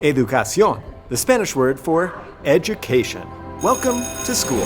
Educación, the Spanish word for education. Welcome to school.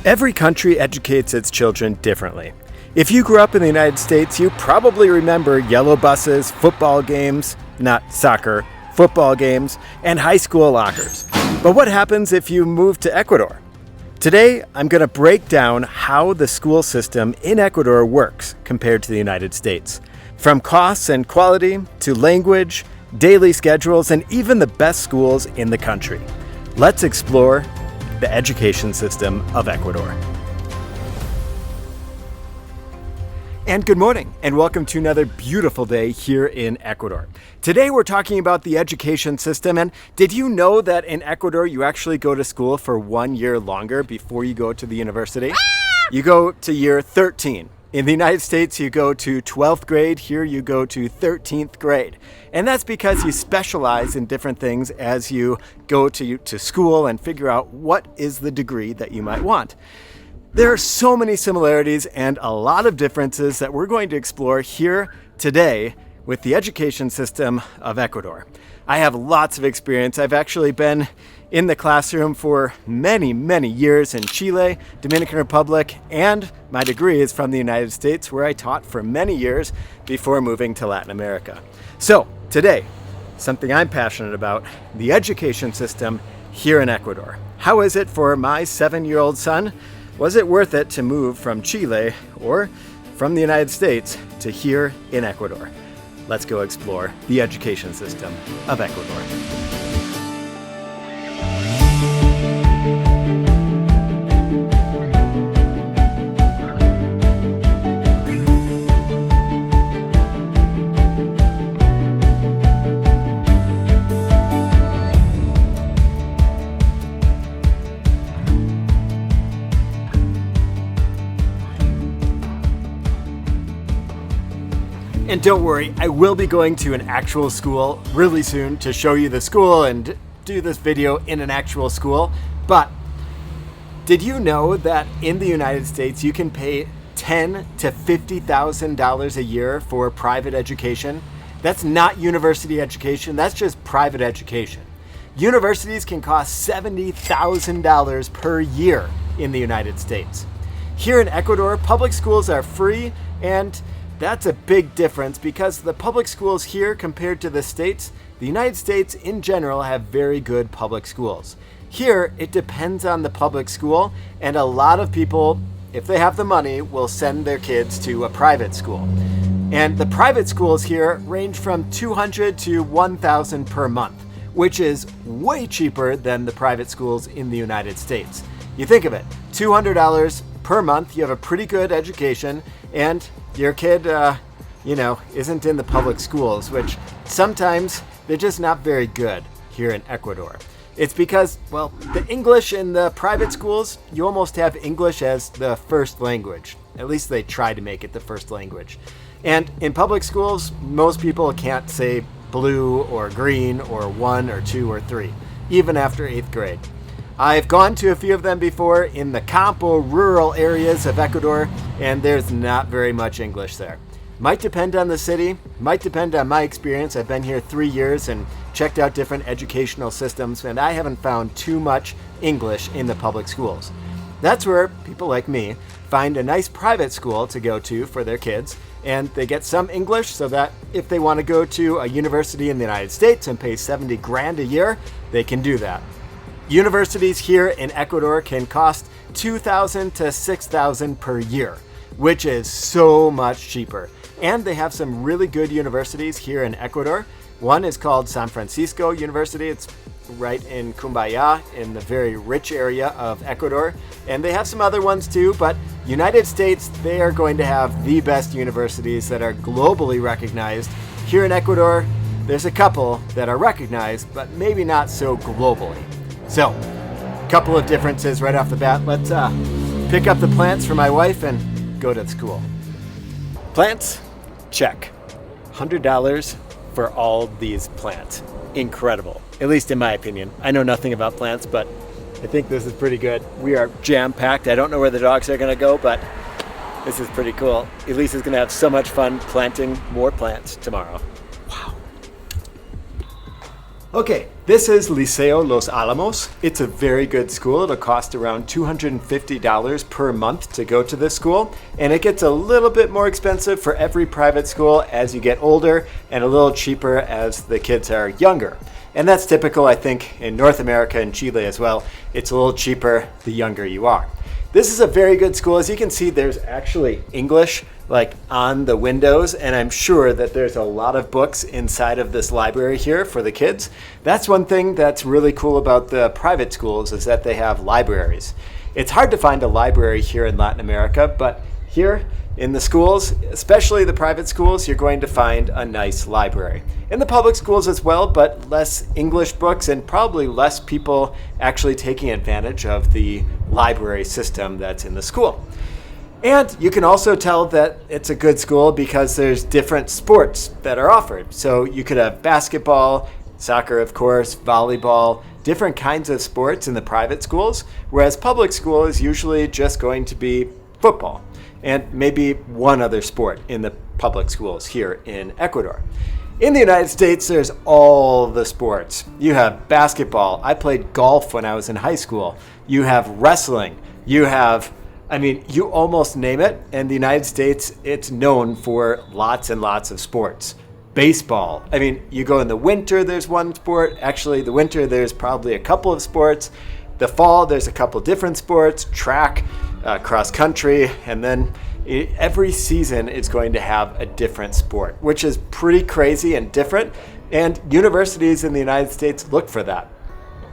Every country educates its children differently. If you grew up in the United States, you probably remember yellow buses, football games, not soccer, football games, and high school lockers. But what happens if you move to Ecuador? Today, I'm going to break down how the school system in Ecuador works compared to the United States. From costs and quality to language, daily schedules, and even the best schools in the country. Let's explore the education system of Ecuador. And good morning, and welcome to another beautiful day here in Ecuador. Today we're talking about the education system, and did you know that in Ecuador you actually go to school for 1 year longer before you go to the university? You go to year 13. In the United States you go to 12th grade, here you go to 13th grade. And that's because you specialize in different things as you go to school and figure out what is the degree that you might want. There are so many similarities and a lot of differences that we're going to explore here today with the education system of Ecuador. I have lots of experience. I've actually been in the classroom for many, many years in Chile, Dominican Republic, and my degree is from the United States, where I taught for many years before moving to Latin America. So today, something I'm passionate about, the education system here in Ecuador. How is it for my 7-year-old son? Was it worth it to move from Chile or from the United States to here in Ecuador? Let's go explore the education system of Ecuador. And don't worry, I will be going to an actual school really soon to show you the school and do this video in an actual school. But did you know that in the United States you can pay $10,000 to $50,000 a year for private education? That's not university education, that's just private education. Universities can cost $70,000 per year in the United States. Here in Ecuador, public schools are free, and that's a big difference because the public schools here compared to the States, the United States in general have very good public schools. Here, it depends on the public school, and a lot of people, if they have the money, will send their kids to a private school. And the private schools here range from $200 to $1,000 per month, which is way cheaper than the private schools in the United States. You think of it, $200 per month, you have a pretty good education, and your kid, isn't in the public schools, which sometimes they're just not very good here in Ecuador. It's because, the English in the private schools, you almost have English as the first language. At least they try to make it the first language. And in public schools, most people can't say blue or green or 1 or 2 or 3, even after 8th grade. I've gone to a few of them before in the campo, rural areas of Ecuador, and there's not very much English there. Might depend on the city, might depend on my experience. I've been here 3 years and checked out different educational systems, and I haven't found too much English in the public schools. That's where people like me find a nice private school to go to for their kids, and they get some English so that if they want to go to a university in the United States and pay 70 grand a year, they can do that. Universities here in Ecuador can cost $2,000 to $6,000 per year, which is so much cheaper. And they have some really good universities here in Ecuador. One is called San Francisco University. It's right in Cumbaya, in the very rich area of Ecuador. And they have some other ones too, but United States, they are going to have the best universities that are globally recognized. Here in Ecuador, there's a couple that are recognized, but maybe not so globally. So, a couple of differences right off the bat. Let's pick up the plants for my wife and go to school. Plants? Check. $100 for all these plants. incredible, at least in my opinion. I know nothing about plants, but I think this is pretty good. We are jam-packed. I don't know where the dogs are going to go, but this is pretty cool. Elisa's going to have so much fun planting more plants tomorrow. Wow. Okay, this is Liceo Los Alamos. It's a very good school. It'll cost around $250 per month to go to this school, and it gets a little bit more expensive for every private school as you get older, and a little cheaper as the kids are younger. And that's typical, I think, in North America and Chile as well. It's a little cheaper the younger you are. This is a very good school. As you can see, there's actually English like on the windows, and I'm sure that there's a lot of books inside of this library here for the kids. That's one thing that's really cool about the private schools, is that they have libraries. It's hard to find a library here in Latin America, but here in the schools, especially the private schools, you're going to find a nice library. In the public schools as well, but less English books and probably less people actually taking advantage of the library system that's in the school. And you can also tell that it's a good school because there's different sports that are offered. So you could have basketball, soccer, of course, volleyball, different kinds of sports in the private schools, whereas public school is usually just going to be football and maybe one other sport in the public schools here in Ecuador. In the United States, there's all the sports. You have basketball. I played golf when I was in high school. You have wrestling. You have, you almost name it. In the United States, it's known for lots and lots of sports. Baseball. You go in the winter, there's one sport. Actually, the winter, there's probably a couple of sports. The fall, there's a couple different sports. Track, cross country, and then every season is going to have a different sport, which is pretty crazy and different. And universities in the United States look for that.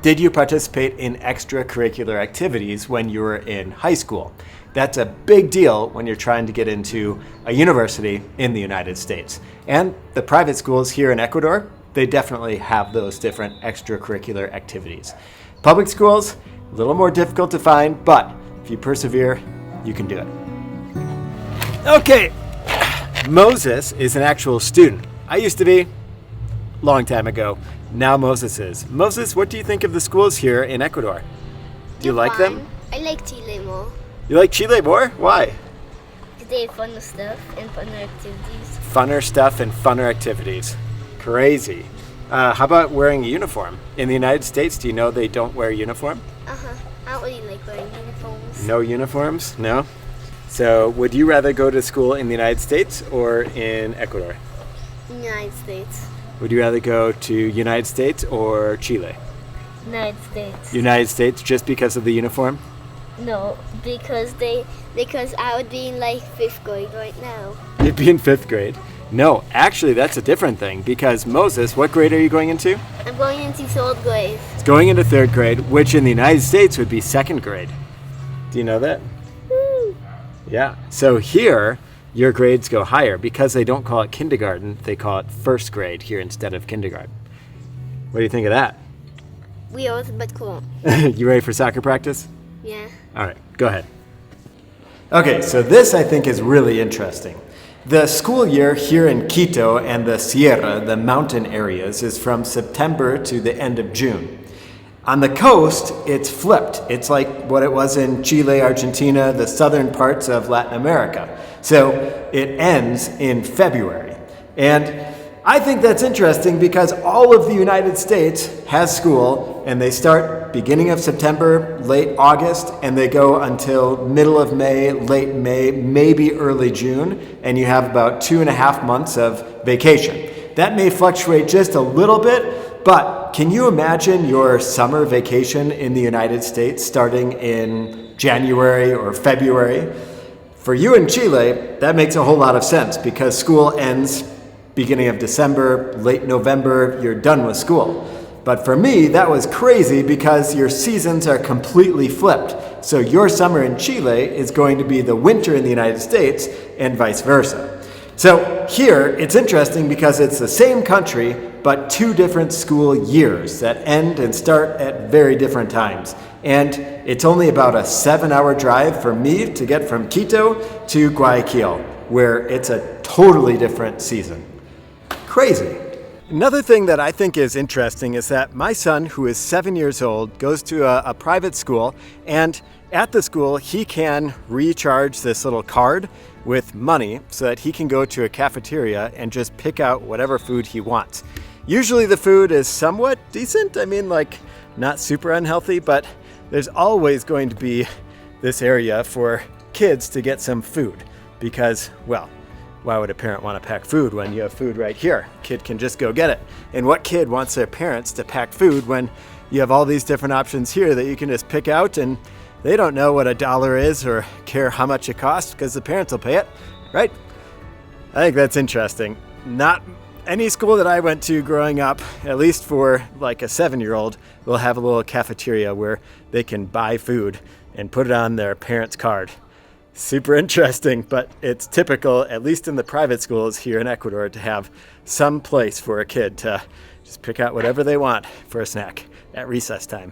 Did you participate in extracurricular activities when you were in high school? That's a big deal when you're trying to get into a university in the United States. And the private schools here in Ecuador, they definitely have those different extracurricular activities. Public schools, a little more difficult to find, but if you persevere, you can do it. Okay, Moses is an actual student. I used to be, long time ago. Now Moses is. Moses, what do you think of the schools here in Ecuador? Do you like them? I like Chile more. You like Chile more? Why? Because they have funner stuff and funner activities. Funner stuff and funner activities. Crazy. How about wearing a uniform? In the United States, do you know they don't wear a uniform? I don't really like wearing uniforms. No uniforms? No? So would you rather go to school in the United States or in Ecuador? United States. Would you rather go to United States or Chile? United States. United States just because of the uniform? No, because I would be in like 5th grade right now. You'd be in 5th grade? No, actually that's a different thing because Moses, what grade are you going into? I'm going into 3rd grade. It's going into 3rd grade, which in the United States would be 2nd grade. Do you know that? Yeah. So here, your grades go higher because they don't call it kindergarten, they call it 1st grade here instead of kindergarten. What do you think of that? Weird, but cool. You ready for soccer practice? Yeah. All right, go ahead. Okay, so this I think is really interesting. The school year here in Quito and the Sierra, the mountain areas, is from September to the end of June. On the coast, it's flipped. It's like what it was in Chile, Argentina, the southern parts of Latin America. So it ends in February. And I think that's interesting because all of the United States has school, and they start beginning of September, late August, and they go until middle of May, late May, maybe early June, and you have about 2.5 months of vacation. That may fluctuate just a little bit, but can you imagine your summer vacation in the United States starting in January or February? For you in Chile, that makes a whole lot of sense because school ends beginning of December, late November, you're done with school. But for me, that was crazy because your seasons are completely flipped. So your summer in Chile is going to be the winter in the United States and vice versa. So here, it's interesting because it's the same country, but 2 different school years that end and start at very different times. And it's only about a 7-hour drive for me to get from Quito to Guayaquil, where it's a totally different season. Crazy. Another thing that I think is interesting is that my son, who is 7 years old, goes to a private school, and at the school he can recharge this little card with money so that he can go to a cafeteria and just pick out whatever food he wants. Usually the food is somewhat decent, I mean, like not super unhealthy, but there's always going to be this area for kids to get some food because, well, why would a parent want to pack food when you have food right here? Kid can just go get it. And what kid wants their parents to pack food when you have all these different options here that you can just pick out, and they don't know what $1 is or care how much it costs because the parents will pay it, right? I think that's interesting. Not any school that I went to growing up, at least for like a 7-year-old, will have a little cafeteria where they can buy food and put it on their parents' card. Super interesting, but it's typical, at least in the private schools here in Ecuador, to have some place for a kid to just pick out whatever they want for a snack at recess time.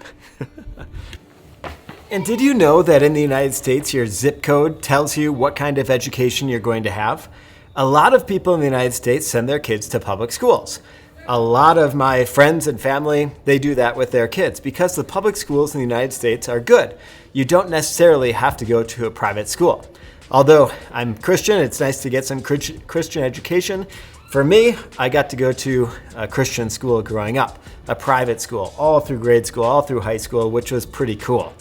And did you know that in the United States, your zip code tells you what kind of education you're going to have? A lot of people in the United States send their kids to public schools. A lot of my friends and family, they do that with their kids because the public schools in the United States are good. You don't necessarily have to go to a private school. Although I'm Christian, it's nice to get some Christian education. For me, I got to go to a Christian school growing up, a private school, all through grade school, all through high school, which was pretty cool.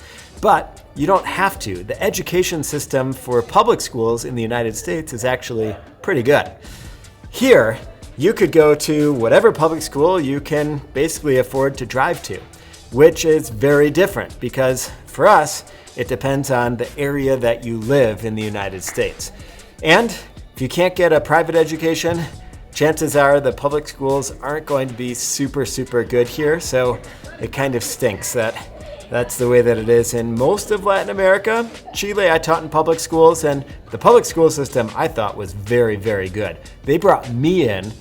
But you don't have to. The education system for public schools in the United States is actually pretty good. Here, you could go to whatever public school you can basically afford to drive to, which is very different because for us, it depends on the area that you live in the United States. And if you can't get a private education, chances are the public schools aren't going to be super, super good here. So it kind of stinks that that's the way that it is in most of Latin America. Chile, I taught in public schools, and the public school system I thought was very, very good. They brought me in,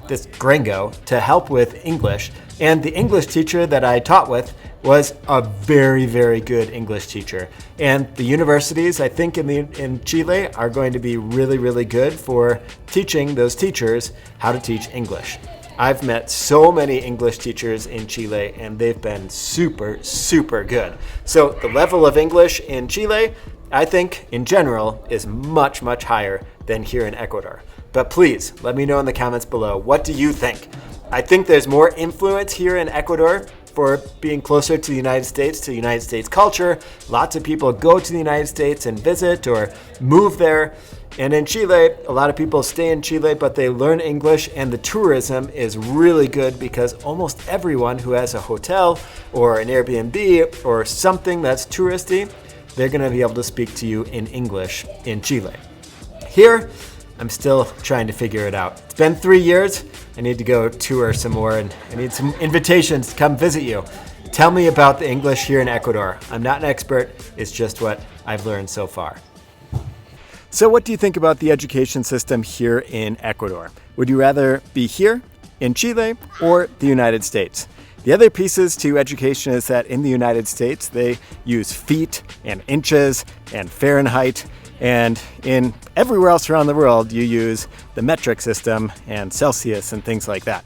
this gringo, to help with English, and the English teacher that I taught with was a very, very good English teacher. And the universities, I think in Chile, are going to be really, really good for teaching those teachers how to teach English. I've met so many English teachers in Chile, and they've been super, super good. So the level of English in Chile, I think, in general, is much, much higher than here in Ecuador. But please, let me know in the comments below, what do you think? I think there's more influence here in Ecuador for being closer to the United States, to United States culture. Lots of people go to the United States and visit or move there. And in Chile, a lot of people stay in Chile, but they learn English, and the tourism is really good because almost everyone who has a hotel or an Airbnb or something that's touristy, they're going to be able to speak to you in English in Chile. Here, I'm still trying to figure it out. It's been 3 years. I need to go tour some more, and I need some invitations to come visit you. Tell me about the English here in Ecuador. I'm not an expert. It's just what I've learned so far. So what do you think about the education system here in Ecuador? Would you rather be here, in Chile, or the United States? The other pieces to education is that in the United States, they use feet and inches and Fahrenheit, and in everywhere else around the world, you use the metric system and Celsius and things like that.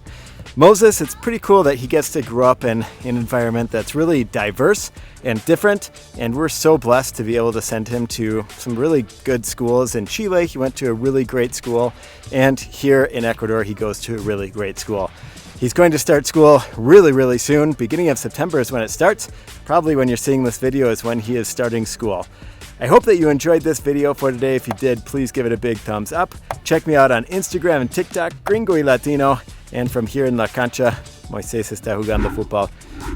Moses, it's pretty cool that he gets to grow up in an environment that's really diverse and different, and we're so blessed to be able to send him to some really good schools. In Chile, he went to a really great school, and here in Ecuador, he goes to a really great school. He's going to start school really, really soon. Beginning of September is when it starts. Probably when you're seeing this video is when he is starting school. I hope that you enjoyed this video for today. If you did, please give it a big thumbs up. Check me out on Instagram and TikTok, Gringoylatino. And from here in La Cancha, Moises está jugando fútbol.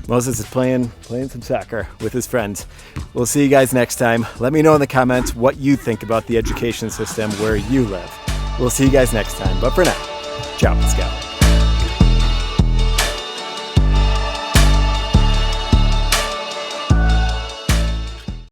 Moses is playing some soccer with his friends. We'll see you guys next time. Let me know in the comments what you think about the education system where you live. We'll see you guys next time. But for now, ciao, let's go.